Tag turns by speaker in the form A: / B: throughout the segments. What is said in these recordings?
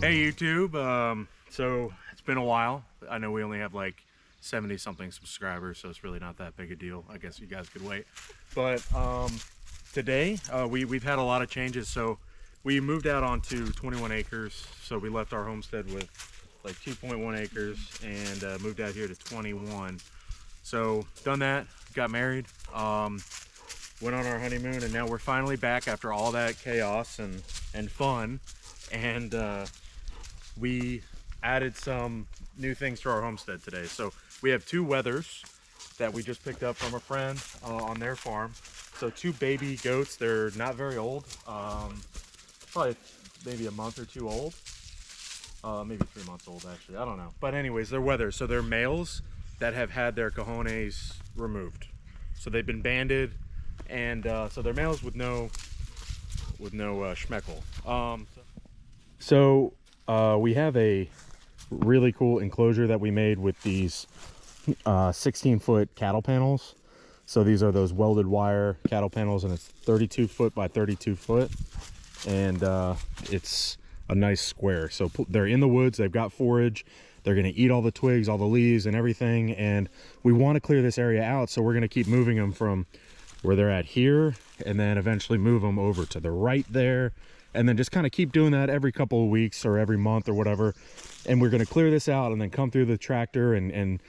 A: Hey YouTube, so it's been a while. I know we only have like 70 something subscribers, so it's really not that big a deal. I guess you guys could wait. But today we've had a lot of changes. So we moved out onto 21 acres. So we left our homestead with like 2.1 acres and moved out here to 21. So done that, got married, went on our honeymoon, and now we're finally back after all that chaos and fun. And we added some new things to our homestead today. So we have two Weathers that we just picked up from a friend on their farm. So two baby goats. They're not very old, probably maybe a month or two old, maybe 3 months old actually, I don't know. But anyways, they're Weathers. So they're males that have had their cojones removed. So they've been banded, and so they're males with no schmeckle. So we have a really cool enclosure that we made with these 16-foot cattle panels. So these are those welded wire cattle panels, and it's 32 foot by 32 foot, and it's a nice square. So they're in the woods, they've got forage, they're going to eat all the twigs, all the leaves and everything, and we want to clear this area out, so we're going to keep moving them from where they're at here, and then eventually move them over to the right there, and then just kind of keep doing that every couple of weeks or every month or whatever. And we're going to clear this out and then come through the tractor and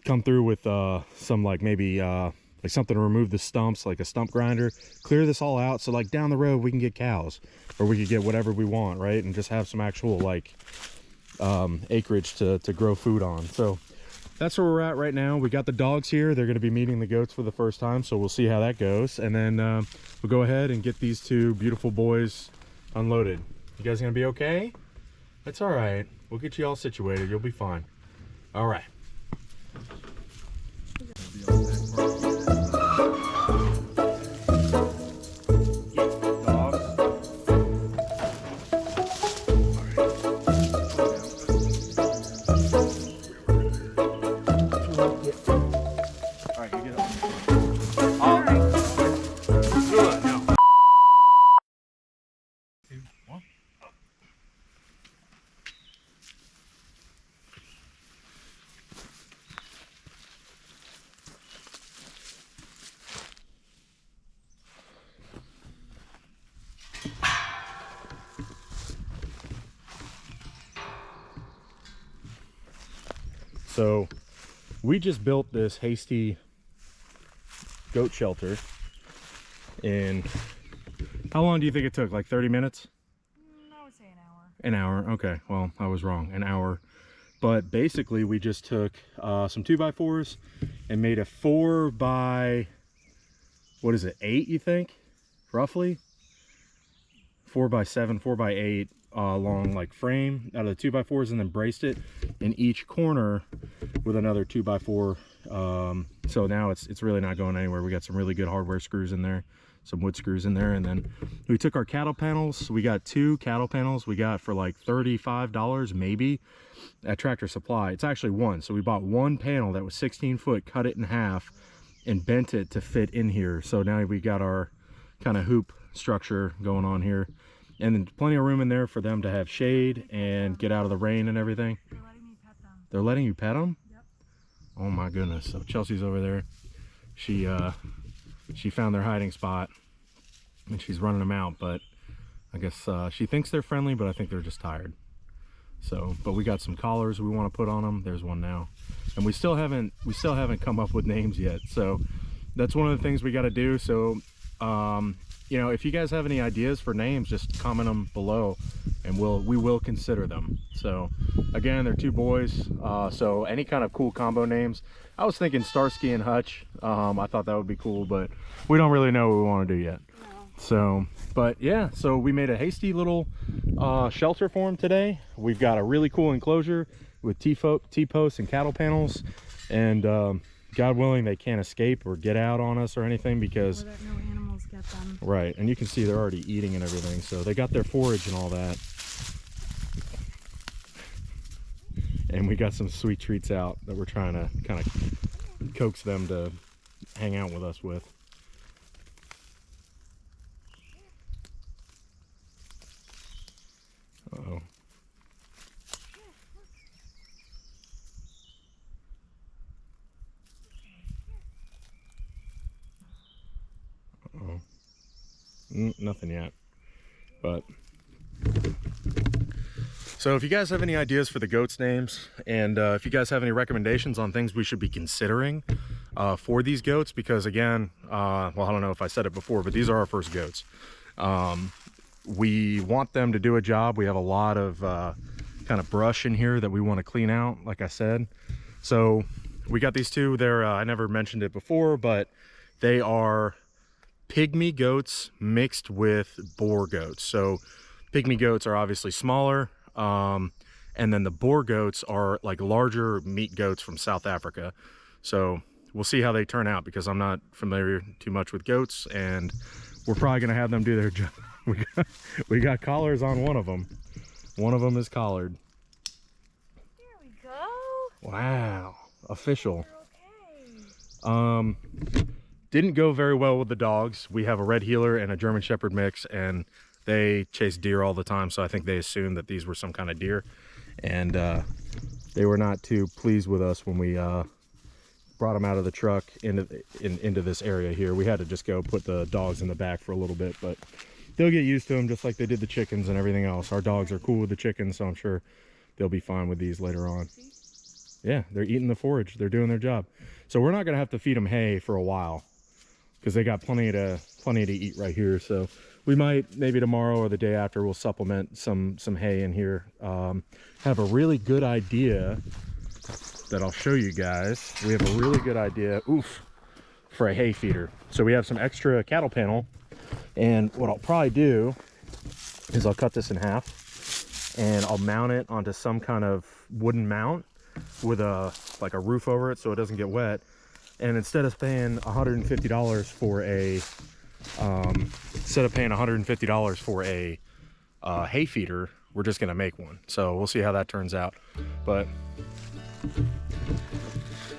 A: come through with some like maybe like something to remove the stumps, like a stump grinder, clear this all out, so like down the road we can get cows, or we could get whatever we want, right? And just have some actual like acreage to grow food on. So that's where we're at right now. We got the dogs here. They're going to be meeting the goats for the first time, so we'll see how that goes. And then we'll go ahead and get these two beautiful boys unloaded. You guys gonna be okay? That's all right. We'll get you all situated. You'll be fine. All right. So we just built this hasty goat shelter in, how long do you think it took? Like 30 minutes?
B: I would say an hour.
A: An hour, okay. Well, I was wrong, an hour. But basically we just took some 2x4s and made a 4 by, what is it, 8 you think? Roughly? 4 by 7, 4 by 8 long like frame out of the 2x4s, and then braced it in each corner with another 2x4. So now it's really not going anywhere. We got some really good hardware screws in there, some wood screws in there, and then we took our cattle panels. We got 2 cattle panels we got for like $35 maybe at Tractor Supply. It's actually 1, so we bought 1 panel that was 16 foot, cut it in half and bent it to fit in here. So now we got our kind of hoop structure going on here, and then plenty of room in there for them to have shade and get out of the rain and everything.
B: They're letting me pet them.
A: They're letting you pet them?
B: Yep.
A: Oh my goodness. So Chelsea's over there. She found their hiding spot and she's running them out, but I guess she thinks they're friendly, but I think they're just tired. So, but we got some collars we want to put on them. There's one now, and we still haven't come up with names yet. So that's one of the things we got to do. So you know, if you guys have any ideas for names, just comment them below and we will consider them. So again, they're 2 boys, so any kind of cool combo names. I was thinking Starsky and Hutch. I thought that would be cool, but we don't really know what we want to do yet.
B: No.
A: So, but yeah, so we made a hasty little shelter for them today. We've got a really cool enclosure with T-posts and cattle panels, and God willing, they can't escape or get out on us or anything, because
B: Or that no animals get them.
A: right, and you can see they're already eating and everything, so they got their forage and all that. And we got some sweet treats out that we're trying to kind of coax them to hang out with us with. Uh-oh. Nothing yet. But so if you guys have any ideas for the goats names, and if you guys have any recommendations on things we should be considering for these goats, because again, well, I don't know if I said it before, but these are our first goats. We want them to do a job. We have a lot of kind of brush in here that we want to clean out, like I said. So we got these two. They're I never mentioned it before, but they are Pygmy goats mixed with Boer goats. So Pygmy goats are obviously smaller, and then the Boer goats are like larger meat goats from South Africa. So we'll see how they turn out, because I'm not familiar too much with goats, and we're probably gonna have them do their job. We got collars on one of them. One of them is collared.
B: There we go.
A: Wow, official.
B: You're okay.
A: Didn't go very well with the dogs. We have a red heeler and a German Shepherd mix, and they chase deer all the time, so I think they assumed that these were some kind of deer, and they were not too pleased with us when we brought them out of the truck into this area here. We had to just go put the dogs in the back for a little bit, but they'll get used to them just like they did the chickens and everything else. Our dogs are cool with the chickens, so I'm sure they'll be fine with these later on. Yeah, they're eating the forage. They're doing their job. So we're not gonna have to feed them hay for a while, because they got plenty to eat right here. So we might, maybe tomorrow or the day after, we'll supplement some hay in here. Have a really good idea that I'll show you guys. We have a really good idea, for a hay feeder. So we have some extra cattle panel, and what I'll probably do is I'll cut this in half and I'll mount it onto some kind of wooden mount with like a roof over it so it doesn't get wet. And instead of paying $150 for a hay feeder, we're just gonna make one. So we'll see how that turns out. But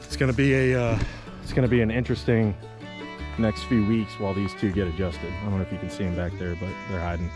A: it's gonna be an interesting next few weeks while these two get adjusted. I don't know if you can see them back there, but they're hiding.